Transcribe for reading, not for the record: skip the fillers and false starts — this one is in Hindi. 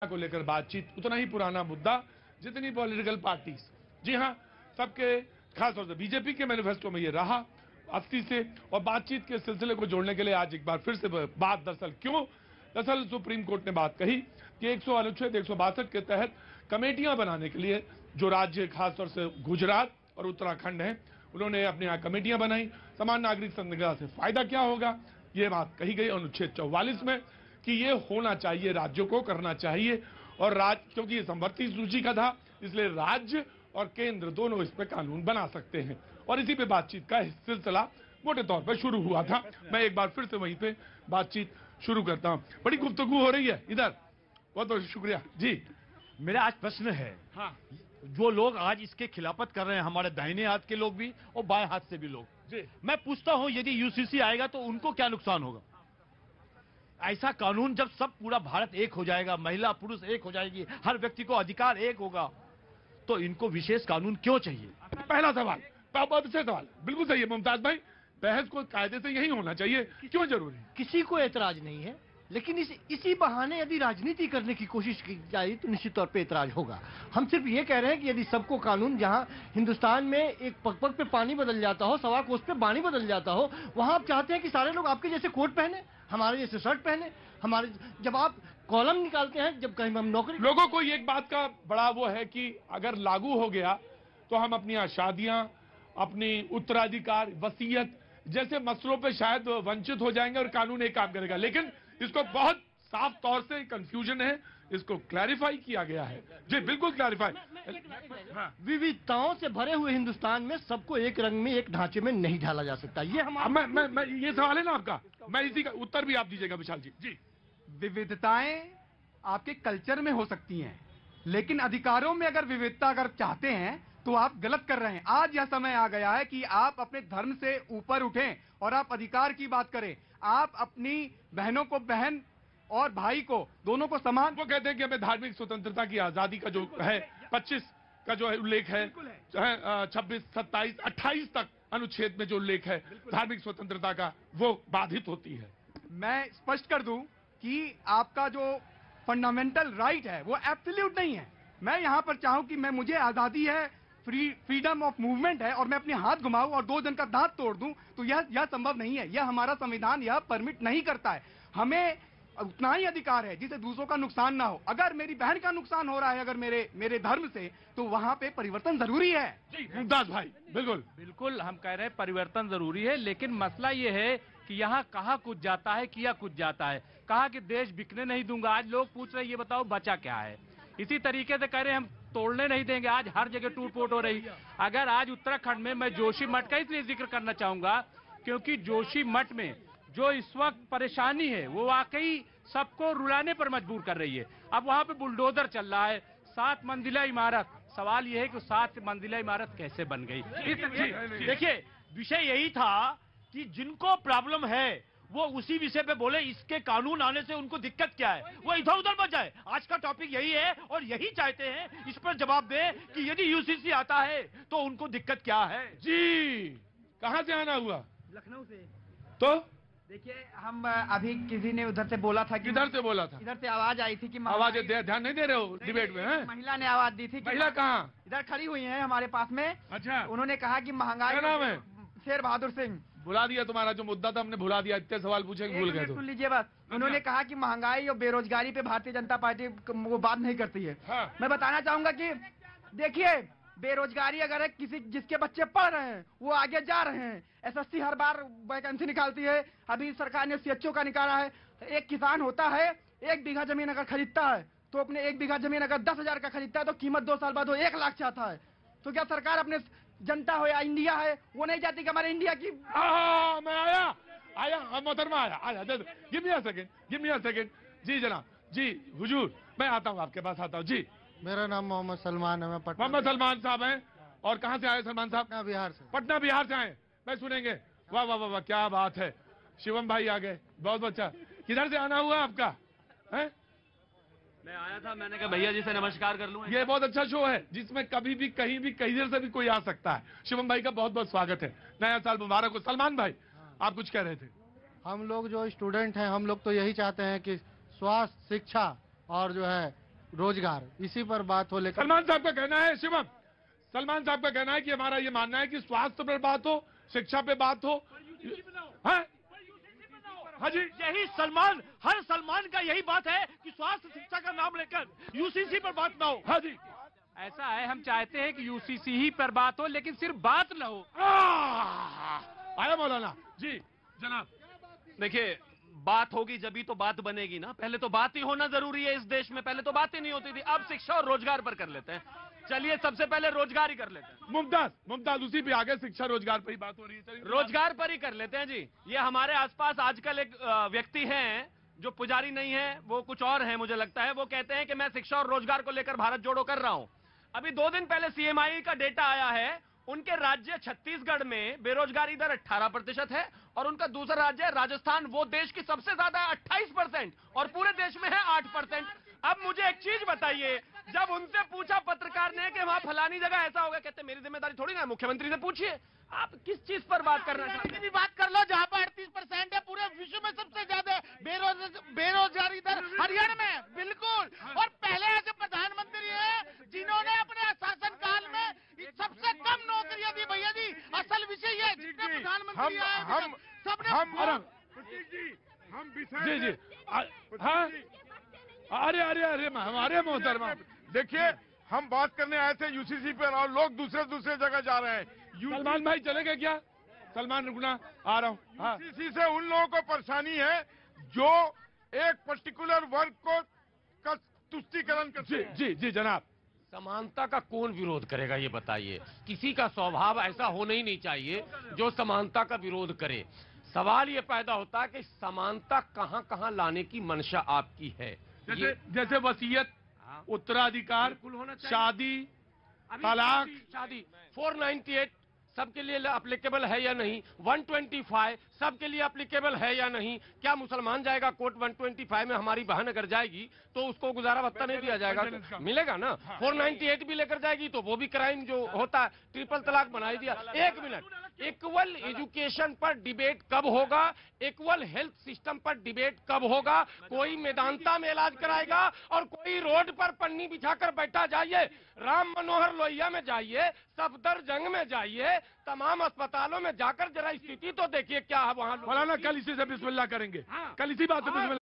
को लेकर बातचीत उतना ही पुराना मुद्दा जितनी पॉलिटिकल पार्टीज। जी हां, सबके खासतौर से बीजेपी के मैनिफेस्टो में ये रहा 80 से, और बातचीत के सिलसिले को जोड़ने के लिए आज एक बार फिर से बात दरअसल सुप्रीम कोर्ट ने बात कही कि अनुच्छेद 162 के तहत कमेटियां बनाने के लिए जो राज्य खासतौर से गुजरात और उत्तराखंड है, उन्होंने अपने यहाँ कमेटियां बनाई। समान नागरिक संहिता से फायदा क्या होगा, ये बात कही गई अनुच्छेद 44 में कि ये होना चाहिए, राज्यों को करना चाहिए। और क्योंकि ये संवर्ती सूची का था, इसलिए राज्य और केंद्र दोनों इस पे कानून बना सकते हैं, और इसी पे बातचीत का सिलसिला मोटे तौर पर शुरू हुआ था। मैं एक बार फिर से वहीं पे बातचीत शुरू करता हूं। बड़ी गुफ्तगू हो रही है इधर, बहुत बहुत शुक्रिया जी। मेरा आज प्रश्न है, हाँ, जो लोग आज इसके खिलाफत कर रहे हैं, हमारे दाहिने हाथ के लोग भी और बाएं हाथ से भी लोग जी, मैं पूछता हूं यदि यूसीसी आएगा तो उनको क्या नुकसान होगा? ऐसा कानून जब सब पूरा भारत एक हो जाएगा, महिला पुरुष एक हो जाएगी, हर व्यक्ति को अधिकार एक होगा, तो इनको विशेष कानून क्यों चाहिए? पहला सवाल, बहुत से सवाल, बिल्कुल सही है मुमताज भाई। बहस को कायदे से यही होना चाहिए, क्यों जरूरी है? किसी को एतराज नहीं है, लेकिन इसी बहाने यदि राजनीति करने की कोशिश की जाए तो निश्चित तौर पे एतराज होगा। हम सिर्फ ये कह रहे हैं कि यदि सबको कानून, जहां हिंदुस्तान में एक पग-पग पे पानी बदल जाता हो, सवा कोस पे बाणी बदल जाता हो, वहां आप चाहते हैं कि सारे लोग आपके जैसे कोट पहने, हमारे जैसे शर्ट पहने, हमारे जब आप कॉलम निकालते हैं, जब कहीं हम नौकरी, लोगों को एक बात का बड़ा वो है कि अगर लागू हो गया तो हम अपनी शादियां, अपनी उत्तराधिकार, वसीयत जैसे मसलों पे शायद वंचित हो जाएंगे और कानून एक काम करेगा। लेकिन इसको बहुत साफ तौर से कंफ्यूजन है, इसको क्लैरिफाई किया गया है जी, बिल्कुल क्लैरिफाई। विविधताओं से भरे हुए हिंदुस्तान में सबको एक रंग में, एक ढांचे में नहीं ढाला जा सकता। ये हमारा मैं ये सवाल है ना आपका, मैं इसी का उत्तर भी आप दीजिएगा विशाल जी। जी, विविधताएं आपके कल्चर में हो सकती हैं, लेकिन अधिकारों में अगर विविधता अगर चाहते हैं तो आप गलत कर रहे हैं। आज यह समय आ गया है कि आप अपने धर्म से ऊपर उठें और आप अधिकार की बात करें। आप अपनी बहनों को बहन और भाई को, दोनों को समान। वो कहते हैं कि हमें धार्मिक स्वतंत्रता की आजादी का जो है 25 का जो है उल्लेख है, 26, 27, 28 तक अनुच्छेद में जो उल्लेख है धार्मिक स्वतंत्रता का, वो बाधित होती है। मैं स्पष्ट कर दूं कि आपका जो फंडामेंटल राइट है वो एब्सोल्यूट नहीं है। मैं यहां पर चाहूं कि मुझे आजादी है, फ्रीडम ऑफ मूवमेंट है, और मैं अपने हाथ घुमाऊं और 2 जन का दांत तोड़ दूं, तो यह संभव नहीं है। यह हमारा संविधान यह परमिट नहीं करता है। हमें उतना ही अधिकार है जिसे दूसरों का नुकसान ना हो। अगर मेरी बहन का नुकसान हो रहा है अगर मेरे धर्म से, तो वहां पे परिवर्तन जरूरी है। मुमताज भाई, बिल्कुल हम कह रहे हैं परिवर्तन जरूरी है, लेकिन मसला ये है कि यहाँ कहाँ कुछ जाता है, किया कुछ जाता है। कहा कि देश बिकने नहीं दूंगा, आज लोग पूछ रहे हैं ये बताओ बचा क्या है। इसी तरीके से कह रहे हैं हम तोड़ने नहीं देंगे, आज हर जगह टूट फूट हो रही। अगर आज उत्तराखंड में, मैं जोशी मठ का इसलिए जिक्र करना चाहूंगा क्योंकि जोशी मठ में जो इस वक्त परेशानी है वो वाकई सबको रुलाने पर मजबूर कर रही है। अब वहां पे बुलडोजर चल रहा है, 7 मंजिला इमारत। सवाल यह है कि 7 मंजिला इमारत कैसे बन गई? देखिए, विषय यही था कि जिनको प्रॉब्लम है वो उसी विषय पे बोले, इसके कानून आने से उनको दिक्कत क्या है, वो इधर उधर मत जाए। आज का टॉपिक यही है और यही चाहते हैं इस पर जवाब दे कि यदि यूसीसी आता है तो उनको दिक्कत क्या है। जी, कहां से आना हुआ? लखनऊ से। तो देखिए, हम अभी किसी ने उधर से बोला था कि, किधर से बोला था? इधर से आवाज आई थी कि आवाज ध्यान नहीं दे रहे हो डिबेट में? है महिला ने आवाज दी थी। महिला कहाँ? इधर खड़ी हुई है हमारे पास में। अच्छा, उन्होंने कहा कि महंगाई। क्या नाम है? शेर बहादुर सिंह। भुला दिया तुम्हारा जो मुद्दा था, हमने भुला दिया। इतने सवाल पूछे भूल गए। सुन लीजिए बस। उन्होंने कहा कि महंगाई और बेरोजगारी पे भारतीय जनता पार्टी वो बात नहीं करती है। हाँ। मैं बताना चाहूंगा कि देखिए, बेरोजगारी अगर है, किसी जिसके बच्चे पढ़ रहे हैं वो आगे जा रहे हैं। एसएससी हर बार वैकेंसी निकालती है, अभी सरकार ने सीएचओ का निकाला है। एक किसान होता है, 1 बीघा जमीन अगर खरीदता है तो अपने 1 बीघा जमीन अगर 10,000 का खरीदता है तो कीमत 2 साल बाद वो 1 लाख चाहता है। तो क्या सरकार अपने जनता हो या इंडिया है, वो नहीं चाहती कि हमारे इंडिया की। मैं आया मोहतरमा आया। Give me a second. जी जनाब, जी हुजूर, मैं आता हूँ, आपके पास आता हूँ। जी, मेरा नाम मोहम्मद सलमान है, मैं पटना। मोहम्मद सलमान साहब हैं, और कहाँ से आए सलमान साहब? पटना बिहार से। पटना बिहार से आए, मैं सुनेंगे। वाह वाह वाह, क्या बात है। शिवम भाई आ गए, बहुत अच्छा। किधर से आना हुआ आपका? है? मैं आया था, मैंने कहा भैया जी से नमस्कार कर लूं। ये बहुत अच्छा शो है जिसमें कभी भी कहीं भी कहीं से भी कोई आ सकता है। शिवम भाई का बहुत बहुत स्वागत है, नया साल मुबारक हो। सलमान भाई, आप कुछ कह रहे थे? हम लोग जो स्टूडेंट हैं, हम लोग तो यही चाहते हैं कि स्वास्थ्य, शिक्षा और जो है रोजगार, इसी पर बात हो। लेकर सलमान साहब का कहना है, शिवम, सलमान साहब का कहना है कि हमारा ये मानना है कि स्वास्थ्य पर बात हो, शिक्षा पे बात हो। हाँ हाँ जी, यही सलमान, हर सलमान का यही बात है कि स्वास्थ्य शिक्षा का नाम लेकर यूसीसी पर बात ना हो। हाँ जी, ऐसा है, हम चाहते हैं कि यूसीसी ही पर बात हो, लेकिन सिर्फ बात न हो। आया मौलाना जी, जनाब। देखिए, बात होगी जभी तो बात बनेगी ना। पहले तो बात ही होना जरूरी है इस देश में। पहले तो बात ही नहीं होती थी। अब शिक्षा और रोजगार पर कर लेते हैं। चलिए, सबसे पहले रोजगार ही कर लेते हैं। मुमताज उसी पे आगे शिक्षा रोजगार पर ही बात हो रही है। चलिए, रोजगार पर ही कर लेते हैं जी। ये हमारे आसपास आजकल एक व्यक्ति हैं जो पुजारी नहीं है, वो कुछ और है मुझे लगता है। वो कहते हैं कि मैं शिक्षा और रोजगार को लेकर भारत जोड़ो कर रहा हूं। अभी 2 दिन पहले सीएमआई का डेटा आया है, उनके राज्य छत्तीसगढ़ में बेरोजगारी दर 18% है और उनका दूसरा राज्य है राजस्थान, वो देश की सबसे ज्यादा 28% और पूरे देश में है 8%। अब मुझे एक चीज बताइए, जब उनसे पूछा पत्रकार ने कि वहां फलानी जगह ऐसा होगा, कहते मेरी जिम्मेदारी थोड़ी ना है, मुख्यमंत्री से पूछिए। आप किस चीज पर बात करना चाहते हैं? भी बात कर लो जहां पर 38% है, पूरे विश्व में सबसे ज्यादा बेरोजगारी दर हरियाणा में है। बिल्कुल, और पहले ऐसे प्रधानमंत्री है जिन्होंने अपने शासन काल में सबसे कम नौकरियां दी। भैया जी, असल विषय ये जितने प्रधानमंत्री आए सबने जी जी, हाँ, अरे हमारे मोहतरमा, देखिए, हम बात करने आए थे यूसीसी पर और लोग दूसरे जगह जा रहे हैं। सलमान भाई चले गए क्या? सलमान रुकना, आ रहा हूँ। हाँ, यूसीसी से उन लोगों को परेशानी है जो एक पर्टिकुलर वर्ग को का तुष्टीकरण करते हैं। जी जनाब। समानता का कौन विरोध करेगा ये बताइए? किसी का स्वभाव ऐसा होना ही नहीं चाहिए जो समानता का विरोध करे। सवाल ये पैदा होता है कि समानता कहां कहां लाने की मंशा आपकी है। जैसे वसीयत, उत्तराधिकार, शादी, तलाक। शादी 498 सबके लिए एप्लीकेबल है या नहीं? 125 सबके लिए एप्लीकेबल है या नहीं? क्या मुसलमान जाएगा कोर्ट 125 में? हमारी बहन अगर जाएगी तो उसको गुजारा भत्ता नहीं दिया जाएगा? मिलेगा ना। 498 भी लेकर जाएगी तो वो भी क्राइम जो होता है, ट्रिपल तलाक बना दिया। 1 मिनट, इक्वल एजुकेशन पर डिबेट कब होगा? इक्वल हेल्थ सिस्टम पर डिबेट कब होगा? कोई मेदांता में इलाज कराएगा और कोई रोड पर पन्नी बिछाकर बैठा। जाइए राम मनोहर लोहिया में जाइए, सफदरजंग में जाइए, तमाम अस्पतालों में जाकर जरा स्थिति तो देखिए क्या है वहां। मौलाना कल इसी से बिस्मिल्लाह करेंगे, कल इसी बात से बिस्मिल्लाह